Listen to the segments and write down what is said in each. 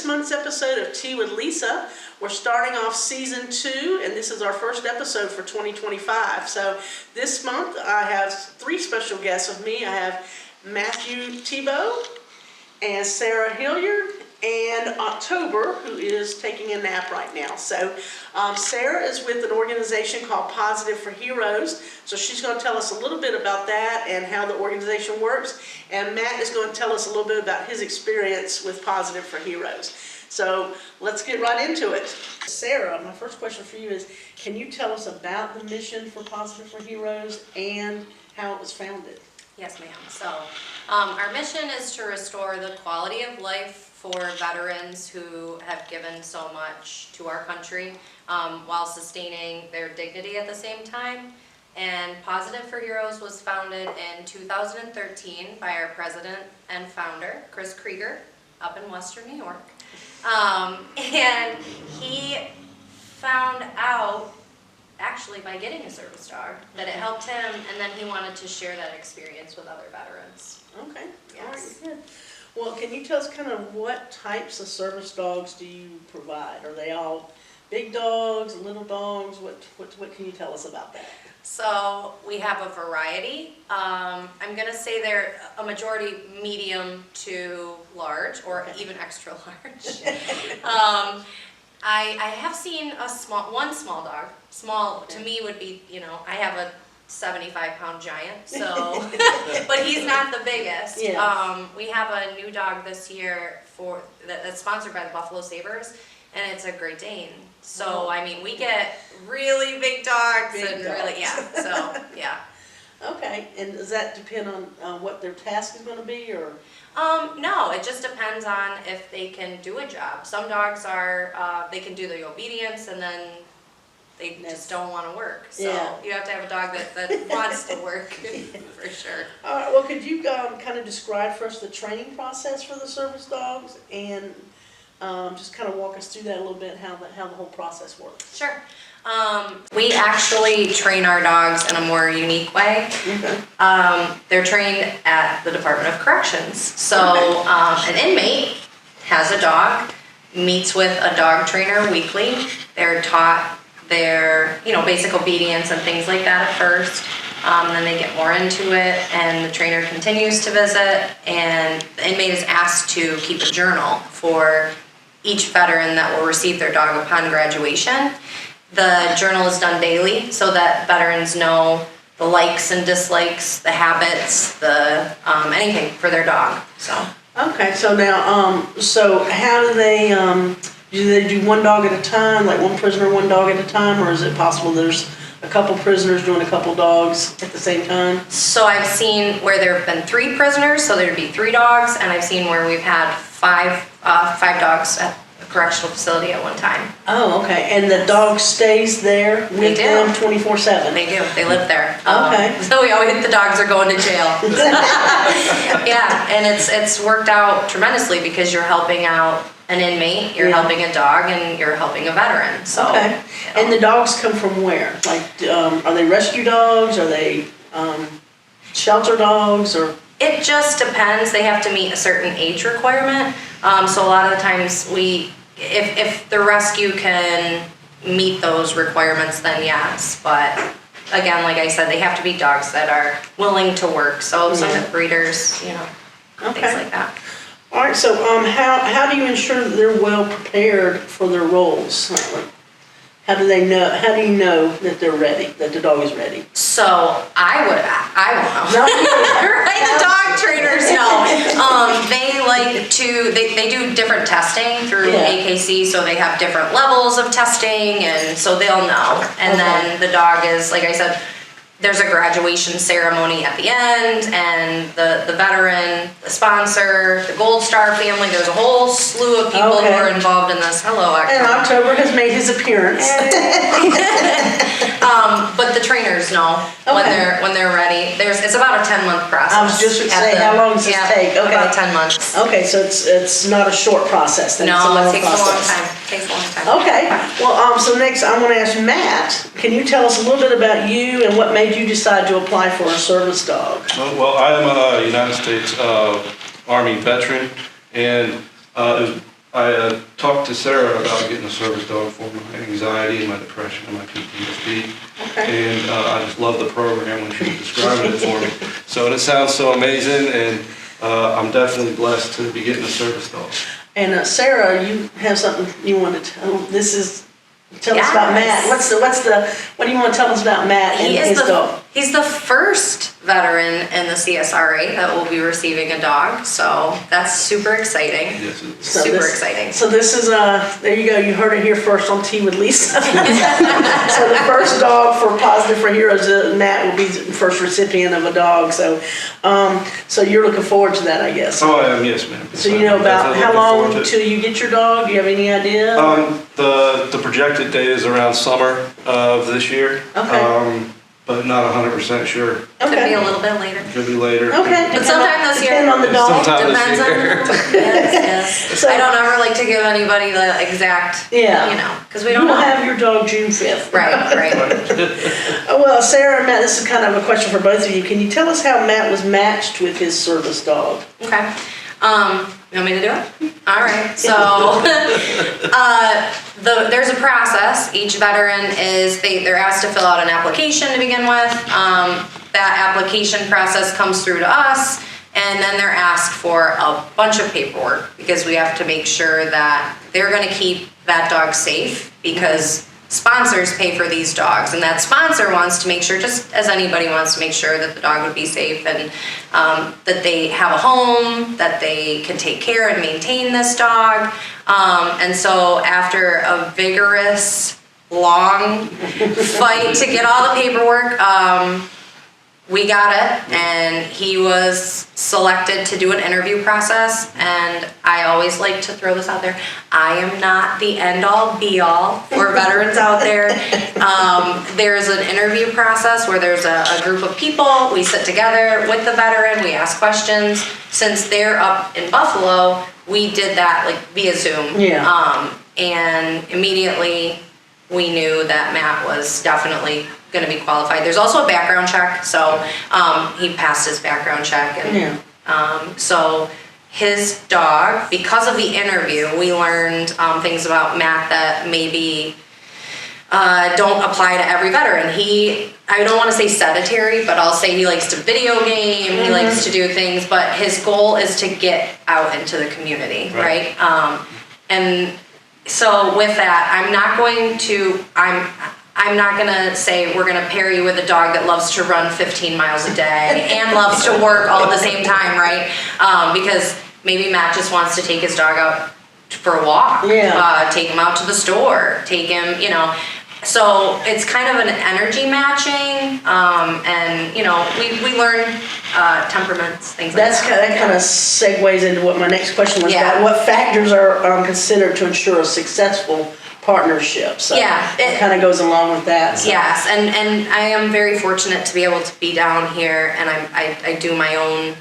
this month's episode of Tea with Lisa. We're starting off season 2, and this is our first episode for 2025. So this month I have 3 special guests with me. I have Matthew Tebo and Sarah Hilliard and October, who is taking a nap right now. So Sarah is with an organization called Pawsitive for Heroes. So she's going to tell us a little bit about that and how the organization works. And Matt is going to tell us a little bit about his experience with Pawsitive for Heroes. So let's get right into it. Sarah, my first question for you is, can you tell us about the mission for Pawsitive for Heroes and how it was founded? Yes, ma'am. So our mission is to restore the quality of life for veterans who have given so much to our country while sustaining their dignity at the same time. And Pawsitive for Heroes was founded in 2013 by our president and founder, Chris Krieger, up in Western New York. And he found out, actually by getting a service dog, that it helped him, and then he wanted to share that experience with other veterans. Okay, Yes. all right, good. Well, can you tell us kind of what types of service dogs do you provide? Are they all big dogs, little dogs? What can you tell us about that? So we have a variety. I'm going to say they're a majority medium to large, or Okay. even extra large. I have seen one small dog. Small to me would be, I have a 75-pound giant, so, but he's not the biggest. Yeah. We have a new dog this year that's sponsored by the Buffalo Sabres, and it's a Great Dane. So, I mean, we get really big dogs really, so, yeah. Okay, and does that depend on what their task is going to be, or? No, it just depends on if they can do a job. Some dogs they can do the obedience, and then they just don't want to work. So you have to have a dog that wants to work, for sure. All right, well, could you kind of describe for us the training process for the service dogs, and just kind of walk us through that a little bit, how the whole process works? Sure. We actually train our dogs in a more unique way. Okay. They're trained at the Department of Corrections. So an inmate has a dog, meets with a dog trainer weekly. They're taught their basic obedience and things like that at first. Then they get more into it, and the trainer continues to visit, and the inmate is asked to keep a journal for each veteran that will receive their dog upon graduation. The journal is done daily so that veterans know the likes and dislikes, the habits, anything for their dog. So. Okay, so now, so how do they do one dog at a time, like one prisoner, one dog at a time, or is it possible there's a couple prisoners doing a couple dogs at the same time? So I've seen where there have been 3 prisoners, so there'd be 3 dogs, and I've seen where we've had 5 dogs at a correctional facility at one time. Oh, okay, and the dog stays there with them 24/7? They do. They live there. Okay. So we always the dogs are going to jail. Yeah, and it's worked out tremendously because you're helping out an inmate, you're helping a dog, and you're helping a veteran. So, okay. And the dogs come from where? Like, are they rescue dogs? Are they shelter dogs? Or? It just depends. They have to meet a certain age requirement. So a lot of the times if the rescue can meet those requirements, then yes. But again, like I said, they have to be dogs that are willing to work. So some breeders, things like that. All right, so how do you ensure that they're well prepared for their roles? How do you know that they're ready, that the dog is ready? So I don't know. Right, the dog trainers know. They do different testing through AKC, so they have different levels of testing, and so they'll know. And then the dog is, like I said, there's a graduation ceremony at the end, and the veteran, the sponsor, the Gold Star family, there's a whole slew of people who are involved in this. Hello, October. And October has made his appearance. But the trainers know when they're ready. It's about a 10-month process. I was just going to say, how long does this take? Okay. About 10 months. Okay, so it's not a short process then. No, it takes a long time. Okay. Well, so next I want to ask Matt, can you tell us a little bit about you and what made you decide to apply for a service dog? Well, I am a United States Army veteran, and I I talked to Sarah about getting a service dog for my anxiety, my depression, and my PTSD. Okay. And I just love the program when she was describing it for me. So it sounds so amazing, and I'm definitely blessed to be getting a service dog. And Sarah, you have something you want to tell. Tell us about Matt. What do you want to tell us about Matt and his dog? He's the first veteran in the CSRA that will be receiving a dog, so that's super exciting. Yes, it is. Super exciting. So this is, there you go, you heard it here first on Tea with Lisa. So the first dog for Positive for Heroes, Matt will be the first recipient of a dog, so you're looking forward to that, I guess. Oh, I am, yes, ma'am. So you know about how long till you get your dog? Do you have any idea? The projected date is around summer of this year. Okay. But not 100% sure. Could be Okay. a little bit later. Could be later. Okay. But sometime this year. Depend on the dog. Sometime this Depends on year. yes. So- I don't ever like to give anybody the exact, Yeah. because we don't You will know. have your dog June 5th. Right. Well, Sarah and Matt, this is kind of a question for both of you. Can you tell us how Matt was matched with his service dog? Okay. You want me to do it? All right. So, there's a process. Each veteran they're asked to fill out an application to begin with. That application process comes through to us, and then they're asked for a bunch of paperwork because we have to make sure that they're going to keep that dog safe because sponsors pay for these dogs, and that sponsor wants to make sure, just as anybody wants to make sure that the dog would be safe and that they have a home, that they can take care and maintain this dog. And so after a vigorous, long fight to get all the paperwork, we got it, and he was selected to do an interview process. And I always like to throw this out there. I am not the end-all, be-all for veterans out there. There's an interview process where there's a group of people. We sit together with the veteran. We ask questions. Since they're up in Buffalo, we did that via Zoom. Yeah. And immediately we knew that Matt was definitely going to be qualified. There's also a background check, so he passed his background check, and so his dog, because of the interview, we learned things about Matt that maybe don't apply to every veteran. I don't want to say sedentary, but I'll say he likes to video game, he likes to do things, but his goal is to get out into the community, right? And so with that, I'm not gonna say we're gonna pair you with a dog that loves to run 15 miles a day and loves to work all at the same time, right? Because maybe Matt just wants to take his dog out for a walk, take him out to the store, take him, So it's kind of an energy matching, and we learn temperaments, things like that. That kind of segues into what my next question was Yeah. about. What factors are considered to ensure a successful partnership? So it kind of goes along with that. So. Yes, and I am very fortunate to be able to be down here, and I do my own.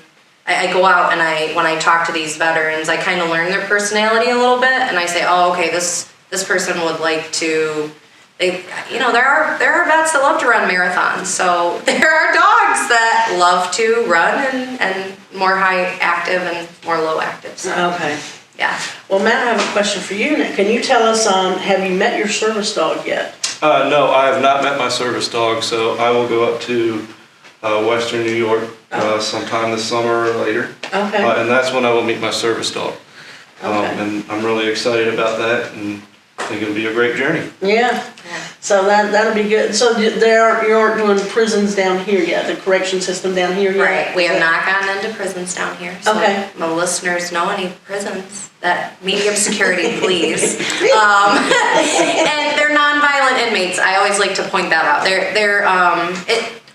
I go out and when I talk to these veterans, I kind of learn their personality a little bit, and I say, oh, okay, this person would like to. There are vets that love to run marathons, so there are dogs that love to run and more high active and more low active. So. Okay. Yeah. Well, Matt, I have a question for you. Can you tell us, have you met your service dog yet? No, I have not met my service dog, so I will go up to Western New York sometime this summer or later. Okay. And that's when I will meet my service dog. Okay. And I'm really excited about that, and I think it'll be a great journey. Yeah. So that'll be good. So you aren't doing prisons down here yet, the correction system down here yet? Right. We have not gotten into prisons down here. So Okay. the listeners know any prisons that medium security, please. And they're nonviolent inmates. I always like to point that out. They're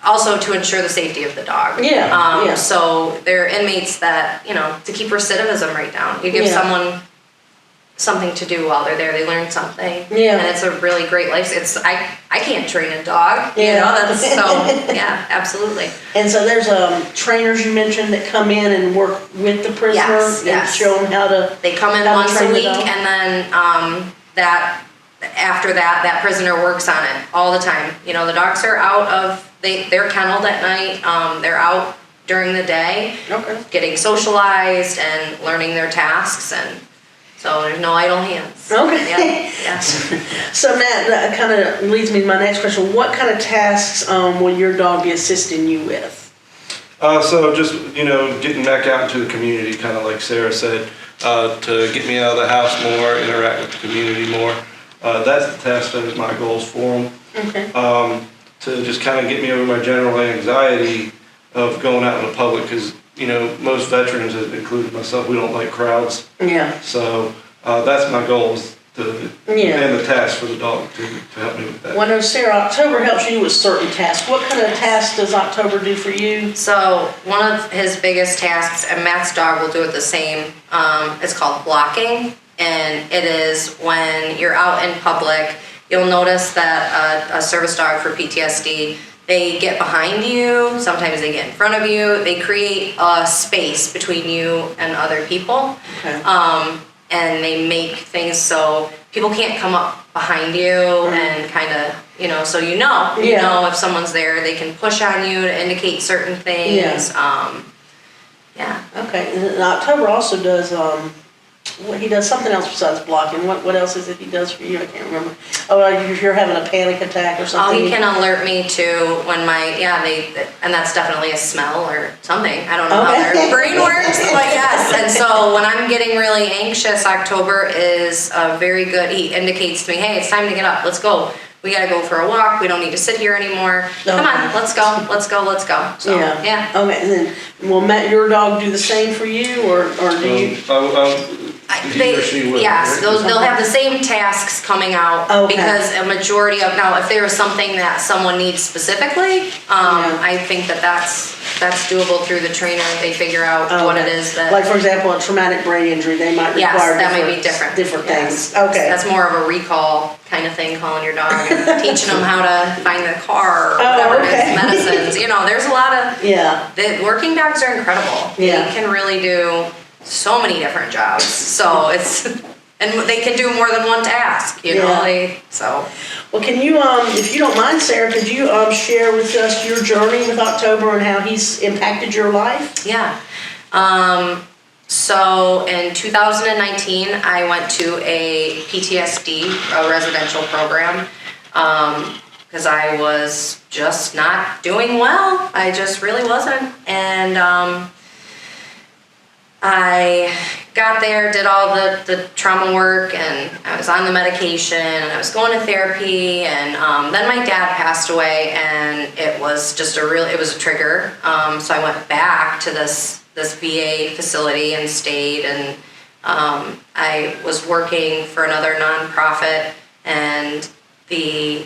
also to ensure the safety of the dog. Yeah. So they're inmates that, to keep recidivism right down. You give someone something to do while they're there. They learn something. Yeah. And it's a really great life. I can't train a dog. That's so, absolutely. And so there's trainers you mentioned that come in and work with the prisoner and show them how to. They come in once a week, and then after that prisoner works on it all the time. The dogs are they're kenneled at night. They're out during the day, getting socialized and learning their tasks, and So there's no idle hands. Okay. Yeah. So Matt, that kind of leads me to my next question. What kind of tasks will your dog be assisting you with? So just, getting back out into the community, kind of like Sarah said, to get me out of the house more, interact with the community more. That's the task that is my goals for them. Okay. To just kind of get me over my general anxiety of going out in the public, because, most veterans, including myself, we don't like crowds. Yeah. So that's my goal, is and the task for the dog to help me with that. Well, I know, Sarah, October helps you with certain tasks. What kind of tasks does October do for you? So one of his biggest tasks, and Matt's dog will do it the same, it's called blocking. And it is when you're out in public, you'll notice that a service dog for PTSD, they get behind you, sometimes they get in front of you, they create a space between you and other people. Okay. And they make things so people can't come up behind you and kind of, so you know if someone's there, they can push on you to indicate certain things. Yeah. Okay, and October also does, he does something else besides blocking. What else is it he does for you? I can't remember. Oh, if you're having a panic attack or something. Oh, he can alert me to when and that's definitely a smell or something. I don't know how their brain works, but yes. And so when I'm getting really anxious, October is very good. He indicates to me, hey, it's time to get up. Let's go. We gotta go for a walk. We don't need to sit here anymore. Come on, let's go. So, yeah. Okay, and then will Matt, your dog, do the same for you, or do you? He or she will. Yes, they'll have the same tasks coming out because a majority of now, if there is something that someone needs specifically, I think that's doable through the trainer. They figure out what it is that. Like for example, a traumatic brain injury, they might require that might be different things. Yes. Okay, that's more of a recall kind of thing, calling your dog and teaching them how to find the car or whatever it is, medicines. There's a lot of the working dogs are incredible. They can really do so many different jobs. So and they can do more than one task, Well, can you, if you don't mind, Sarah, could you share with us your journey with October and how he's impacted your life? Yeah. So in 2019, I went to a PTSD residential program because I was just not doing well. I just really wasn't. And I got there, did all the trauma work, and I was on the medication, and I was going to therapy, and then my dad passed away, and it was just it was a trigger. So I went back to this VA facility and stayed, and I was working for another nonprofit, and the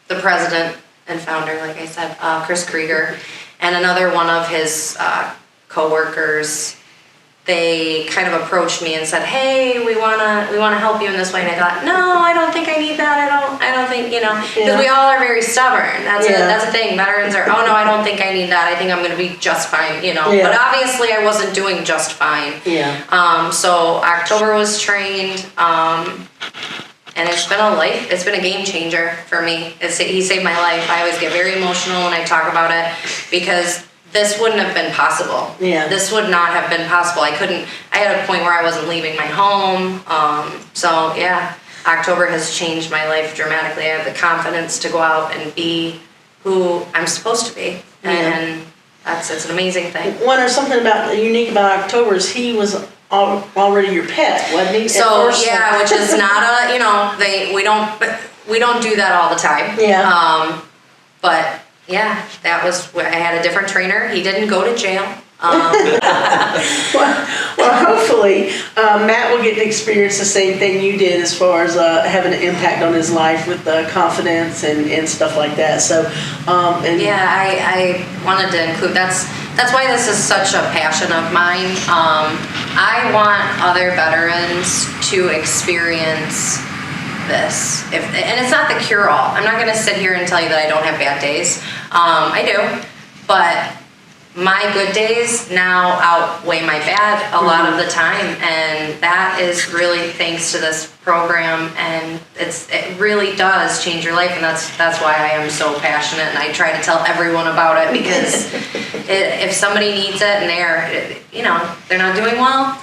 president and founder, like I said, Chris Krieger, and another one of his co-workers, they kind of approached me and said, hey, we wanna help you in this way. And I thought, no, I don't think I need that. I don't think, because we all are very stubborn. That's a thing. Veterans are, oh no, I don't think I need that. I think I'm gonna be just fine, But obviously I wasn't doing just fine. So October was trained, and it's been a game changer for me. He saved my life. I always get very emotional when I talk about it because this wouldn't have been possible. This would not have been possible. I had a point where I wasn't leaving my home. October has changed my life dramatically. I have the confidence to go out and be who I'm supposed to be. And it's an amazing thing. Something unique about October is he was already your pet, wasn't he? So, which is not we don't do that all the time. But yeah, that was, I had a different trainer. He didn't go to jail. Well, hopefully, Matt will get to experience the same thing you did as far as having an impact on his life with confidence and stuff like that. So, I wanted to include, that's why this is such a passion of mine. I want other veterans to experience this, and it's not the cure-all. I'm not going to sit here and tell you that I don't have bad days. I do, but my good days now outweigh my bad a lot of the time, and that is really thanks to this program, and it really does change your life, and that's why I am so passionate, and I try to tell everyone about it because if somebody needs it and they're not doing well,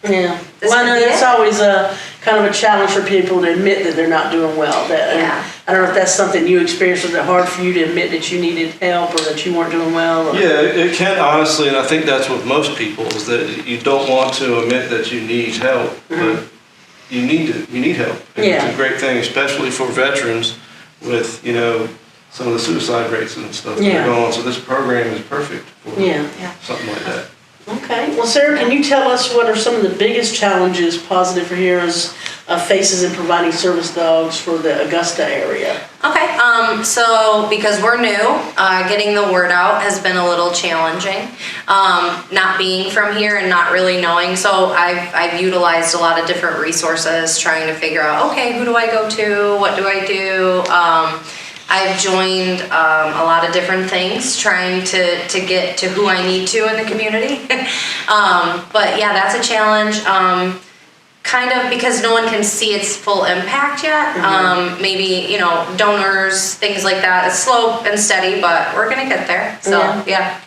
Yeah. This Well, I could know be that's it. always a kind of a challenge for people to admit that they're not doing well. Yeah. I don't know if that's something you experienced. Was it hard for you to admit that you needed help or that you weren't doing well? Or? Yeah, it can honestly, and I think that's with most people, is that you don't want to admit that you need help, but you need help. And Yeah. It's a great thing, especially for veterans with, some of the suicide rates and stuff that Yeah. are going on. So this program is perfect for Yeah. something like that. Okay. Well, Sarah, can you tell us what are some of the biggest challenges Pawsitive for Heroes faces in providing service dogs for the Augusta area? Okay, so because we're new, getting the word out has been a little challenging. Not being from here and not really knowing, so I've utilized a lot of different resources trying to figure out, okay, who do I go to? What do I do? I've joined a lot of different things trying to get to who I need to in the community. But yeah, that's a challenge. Kind of because no one can see its full impact yet. Maybe, donors, things like that. It's slow and steady, but we're gonna get there. So yeah.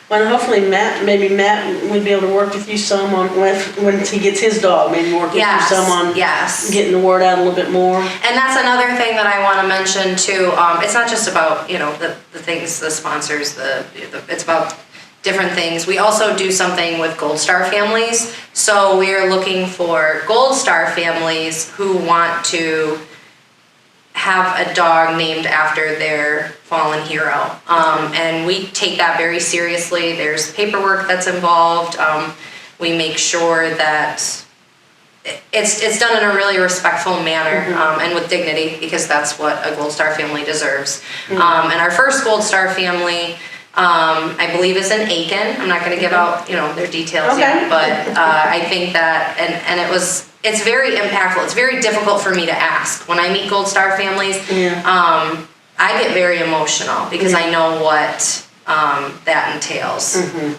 Well, hopefully Matt would be able to work with you some on when he gets his dog. Maybe work with you some on getting the word out a little bit more. And that's another thing that I want to mention too. It's not just about the things, the sponsors. It's about different things. We also do something with Gold Star families. So we are looking for Gold Star families who want to have a dog named after their fallen hero. And we take that very seriously. There's paperwork that's involved. We make sure that it's done in a really respectful manner and with dignity, because that's what a Gold Star family deserves. And our first Gold Star family, I believe, is in Aiken. I'm not going to give out their details yet, but I think that and it's very impactful. It's very difficult for me to ask when I meet Gold Star families. I get very emotional because I know what that entails, and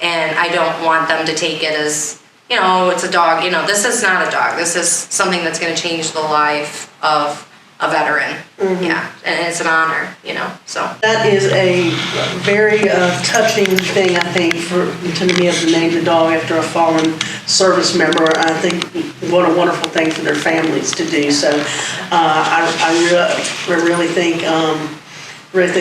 I don't want them to take it as it's a dog. This is not a dog. This is something that's going to change the life of a veteran. Yeah, and it's an honor. So that is a very touching thing, I think, to be able to name the dog after a fallen service member. I think what a wonderful thing for their families to do. So I really think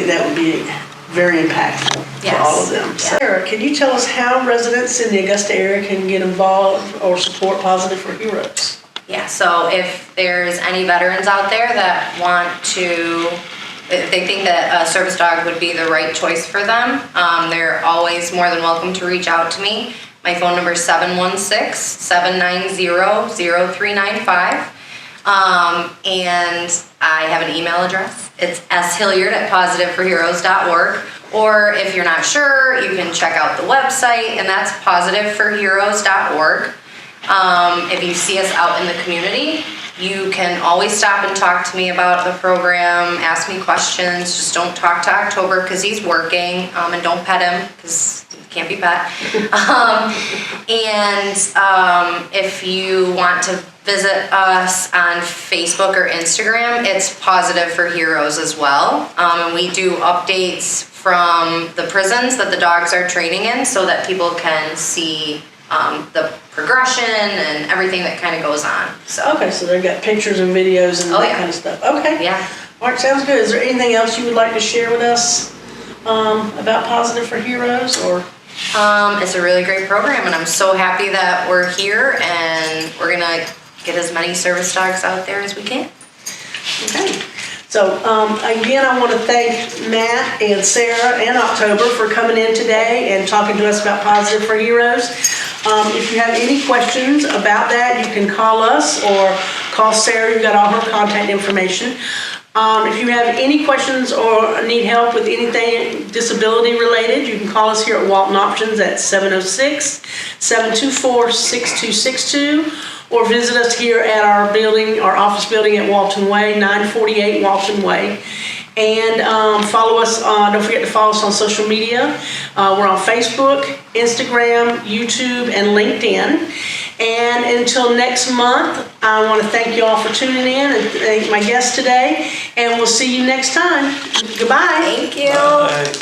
that would be very impactful for all of them. Yeah. Sarah, can you tell us how residents in the Augusta area can get involved or support Pawsitive for Heroes? Yeah, so if there's any veterans out there that if they think that a service dog would be the right choice for them, they're always more than welcome to reach out to me. My phone number is 716-790-0395. And I have an email address. It's shilliard@pawsitiveforheroes.org. Or if you're not sure, you can check out the website, and that's pawsitiveforheroes.org. If you see us out in the community, you can always stop and talk to me about the program, ask me questions. Just don't talk to October because he's working, and don't pet him because he can't be pet. If you want to visit us on Facebook or Instagram, it's Pawsitive for Heroes as well. And we do updates from the prisons that the dogs are training in so that people can see the progression and everything that kind of goes on. So Okay, so they've got pictures and videos and that kind of stuff. Okay. Yeah. All right, sounds good. Is there anything else you would like to share with us about Pawsitive for Heroes? Or it's a really great program, and I'm so happy that we're here and we're gonna get as many service dogs out there as we can. Okay. So again, I want to thank Matt and Sarah and October for coming in today and talking to us about Pawsitive for Heroes. If you have any questions about that, you can call us or call Sarah. You've got all her contact information. If you have any questions or need help with anything disability related, you can call us here at Walton Options at 706-724-6262. Or visit us here at our building, our office building at Walton Way, 948 Walton Way. And follow us don't forget to follow us on social media. We're on Facebook, Instagram, YouTube, and LinkedIn. And until next month, I want to thank you all for tuning in and thank my guests today. And we'll see you next time. Goodbye. Thank you. Bye.